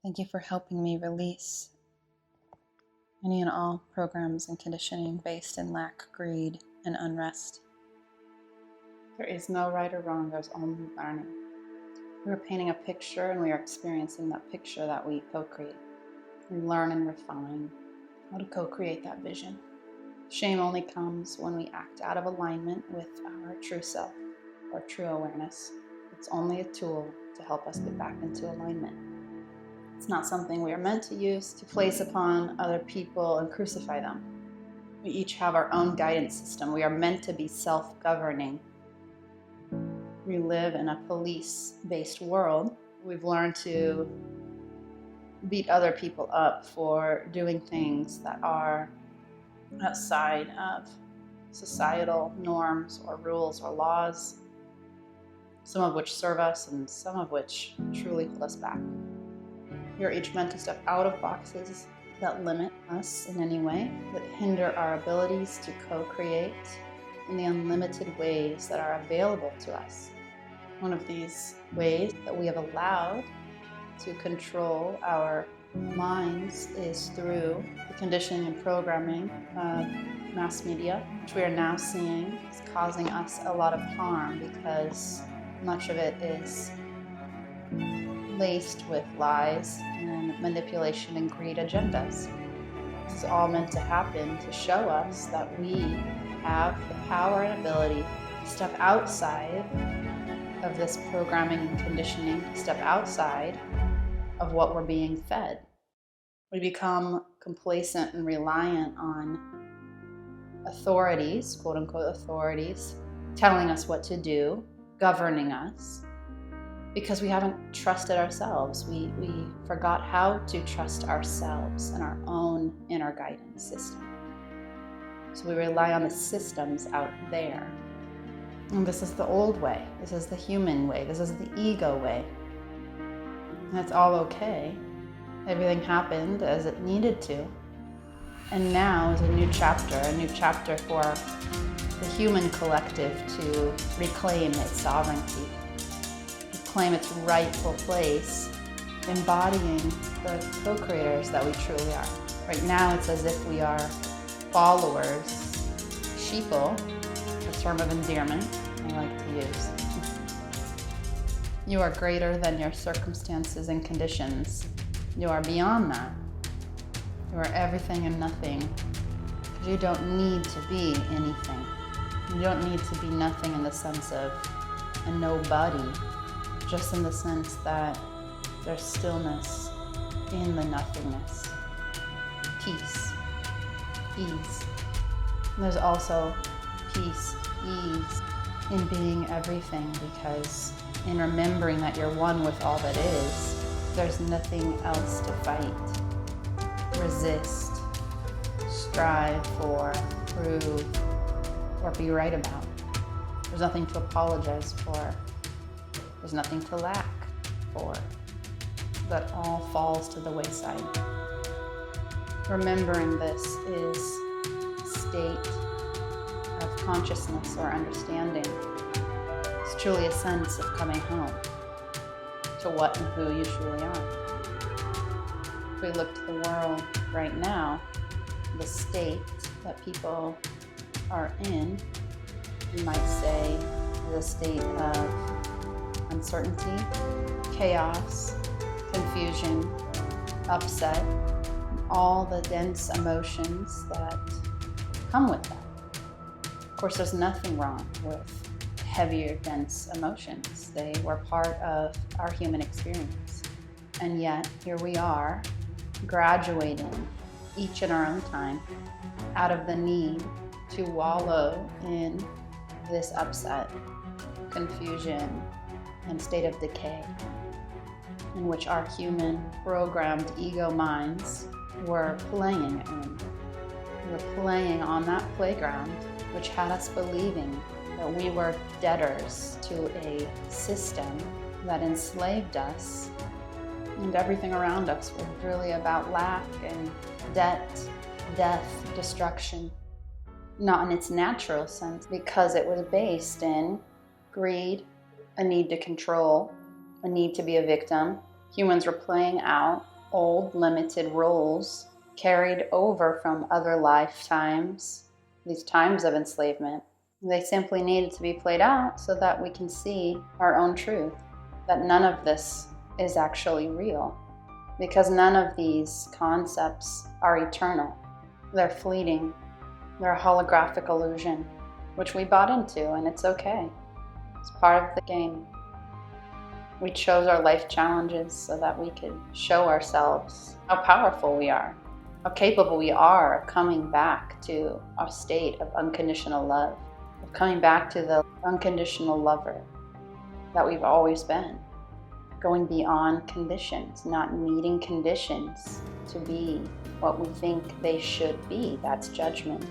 Thank you for helping me release any and all programs and conditioning based in lack, greed, and unrest. There is no right or wrong, there's only learning. We are painting a picture and we are experiencing that picture that we co-create. We learn and refine how to co-create that vision. Shame only comes when we act out of alignment with our true self or true awareness. It's only a tool to help us get back into alignment. It's not something we are meant to use to place upon other people and crucify them. We each have our own guidance system. We are meant to be self-governing. We live in a police-based world. We've learned to beat other people up for doing things that are outside of societal norms or rules or laws, some of which serve us and some of which truly hold us back. We are each meant to step out of boxes that limit us in any way, that hinder our abilities to co-create in the unlimited ways that are available to us. One of these ways that we have allowed to control our minds is through the conditioning and programming of mass media, which we are now seeing is causing us a lot of harm because much of it is laced with lies and manipulation and greed agendas. This is all meant to happen to show us that we have the power and ability to step outside of this programming and conditioning, to step outside of what we're being fed. We become complacent and reliant on authorities, quote unquote authorities, telling us what to do, governing us, because we haven't trusted ourselves. We forgot how to trust ourselves and our own inner guidance system. So we rely on the systems out there. And this is the old way. This is the human way. This is the ego way. And it's all okay. Everything happened as it needed to. And now is a new chapter for the human collective to reclaim its sovereignty, reclaim its rightful place, embodying the co-creators that we truly are. Right now, it's as if we are followers, sheeple, a term of endearment I like to use. You are greater than your circumstances and conditions. You are beyond that. You are everything and nothing. You don't need to be anything. You don't need to be nothing in the sense of a nobody, just in the sense that there's stillness in the nothingness, peace, ease. And there's also peace, ease in being everything, because in remembering that you're one with all that is, there's nothing else to fight, resist, strive for, prove, or be right about. There's nothing to apologize for. There's nothing to lack for. That all falls to the wayside. Remembering this is a state of consciousness or understanding. It's truly a sense of coming home to what and who you truly are. If we look to the world right now, the state that people are in, you might say, is a state of uncertainty, chaos, confusion, upset, and all the dense emotions that come with that. Of course, there's nothing wrong with heavier, dense emotions. They were part of our human experience. And yet, here we are, graduating each in our own time out of the need to wallow in this upset, confusion, and state of decay in which our human programmed ego minds were playing in. We were playing on that playground which had us believing that we were debtors to a system that enslaved us, and everything around us was really about lack and debt, death, destruction. Not in its natural sense, because it was based in greed, a need to control, a need to be a victim. Humans were playing out old limited roles carried over from other lifetimes, these times of enslavement. They simply needed to be played out so that we can see our own truth, that none of this is actually real, because none of these concepts are eternal. They're fleeting. They're a holographic illusion, which we bought into, and it's okay. It's part of the game. We chose our life challenges so that we could show ourselves how powerful we are, how capable we are of coming back to a state of unconditional love, of coming back to the unconditional lover that we've always been, going beyond conditions, not needing conditions to be what we think they should be. That's judgment.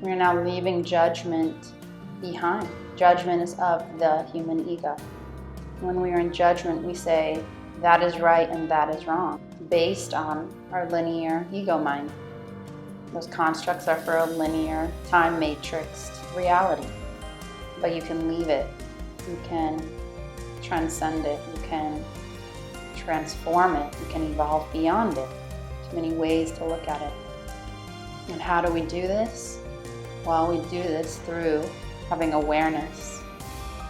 We're now leaving judgment behind. Judgment is of the human ego. When we are in judgment, we say that is right and that is wrong, based on our linear ego mind. Those constructs are for a linear, time matrixed reality. But you can leave it. You can transcend it. You can transform it. You can evolve beyond it. There's many ways to look at it. And how do we do this? Well, we do this through having awareness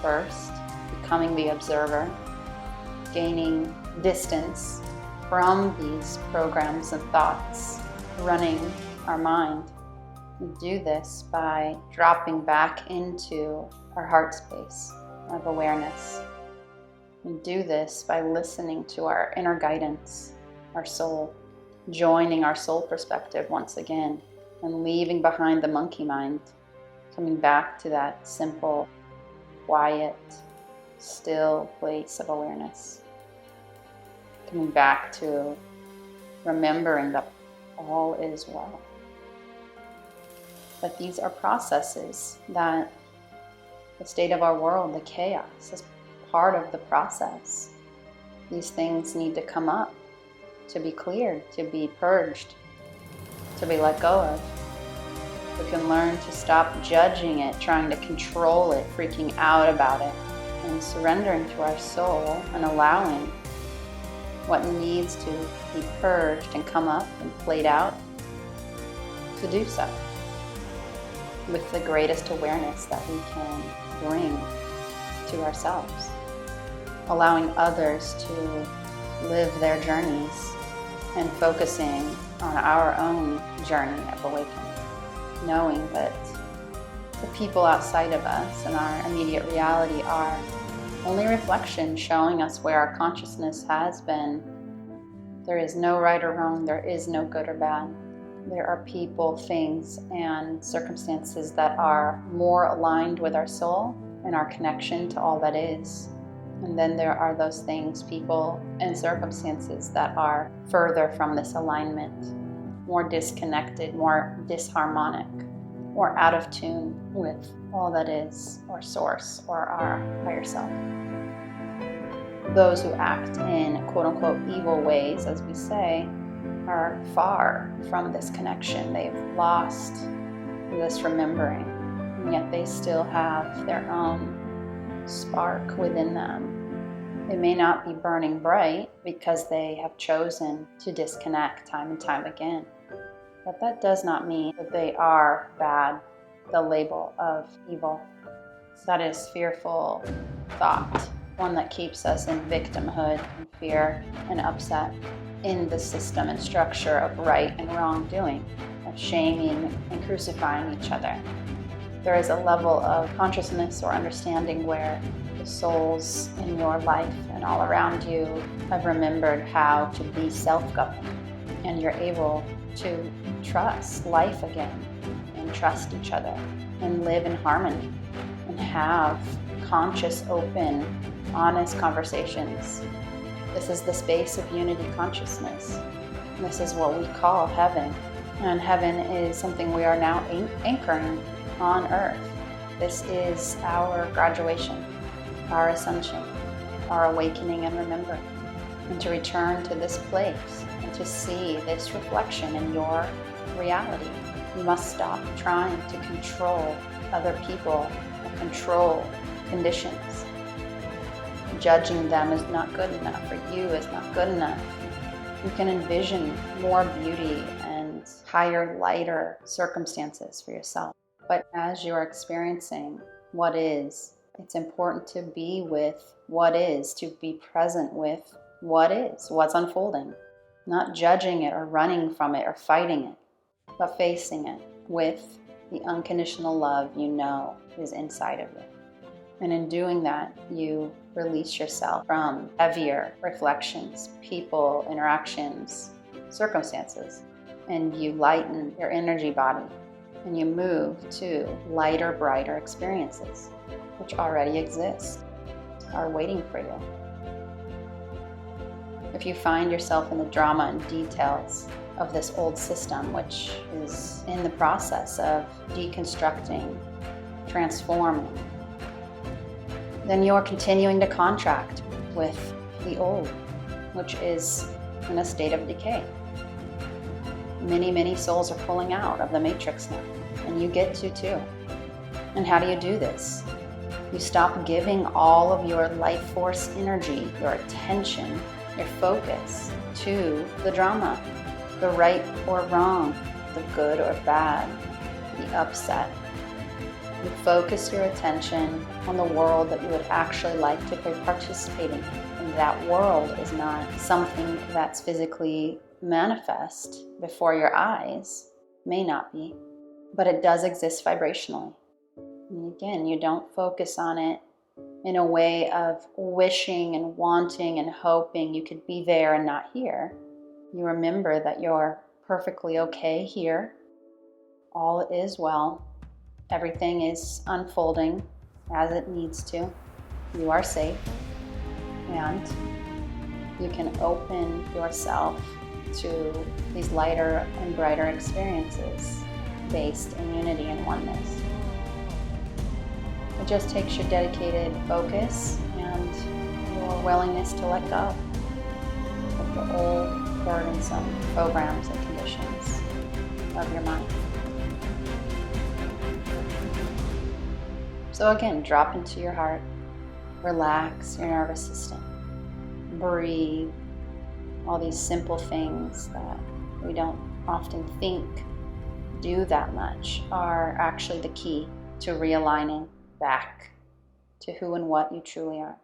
first, becoming the observer, gaining distance from these programs and thoughts running our mind. We do this by dropping back into our heart space of awareness. We do this by listening to our inner guidance, our soul, joining our soul perspective once again, and leaving behind the monkey mind, coming back to that simple, quiet, still place of awareness. Coming back to remembering that all is well. But these are processes that the state of our world, the chaos, is part of the process. These things need to come up, to be cleared, to be purged, to be let go of. We can learn to stop judging it, trying to control it, freaking out about it, and surrendering to our soul and allowing what needs to be purged and come up and played out to do so with the greatest awareness that we can bring to ourselves, allowing others to live their journeys and focusing on our own journey of awakening, knowing that the people outside of us and our immediate reality are only reflection showing us where our consciousness has been. There is no right or wrong. There is no good or bad. There are people, things, and circumstances that are more aligned with our soul and our connection to all that is. And then there are those things, people, and circumstances that are further from this alignment, more disconnected, more disharmonic, or out of tune with all that is, or source, or our higher self. Those who act in quote-unquote evil ways, as we say, are far from this connection. They've lost this remembering, and yet they still have their own spark within them. It may not be burning bright because they have chosen to disconnect time and time again, but that does not mean that they are bad, the label of evil. That is fearful thought, one that keeps us in victimhood and fear and upset in the system and structure of right and wrong doing, of shaming and crucifying each other. There is a level of consciousness or understanding where the souls in your life and all around you have remembered how to be self-governed, and you're able to trust life again and trust each other and live in harmony and have conscious, open, honest conversations. This is the space of unity consciousness. This is what we call heaven. And heaven is something we are now anchoring on earth. This is our graduation, our ascension, our awakening and remembering. And to return to this place and to see this reflection in your reality, you must stop trying to control other people and control conditions. Judging them is not good enough, or you is not good enough. You can envision more beauty and higher, lighter circumstances for yourself. But as you're experiencing what is, it's important to be with what is, to be present with what is, what's unfolding. Not judging it or running from it or fighting it, but facing it with the unconditional love you know is inside of you. And in doing that, you release yourself from heavier reflections, people, interactions, circumstances, and you lighten your energy body, and you move to lighter, brighter experiences, which already exist, are waiting for you. If you find yourself in the drama and details of this old system, which is in the process of deconstructing, transforming, then you're continuing to contract with the old, which is in a state of decay. Many, many souls are pulling out of the matrix now, and you get to too. And how do you do this? You stop giving all of your life force energy, your attention, your focus to the drama, the right or wrong, the good or bad, the upset. You focus your attention on the world that you would actually like to be participating in. And that world is not something that's physically manifest before your eyes, may not be, but it does exist vibrationally. And again, you don't focus on it in a way of wishing and wanting and hoping you could be there and not here. You remember that you're perfectly okay here. All is well. Everything is unfolding as it needs to. You are safe. And you can open yourself to these lighter and brighter experiences based in unity and oneness. It just takes your dedicated focus and your willingness to let go of the old, burdensome programs and conditions of your mind. So again, drop into your heart, relax your nervous system, breathe. All these simple things that we don't often think do that much are actually the key to realigning back to who and what you truly are.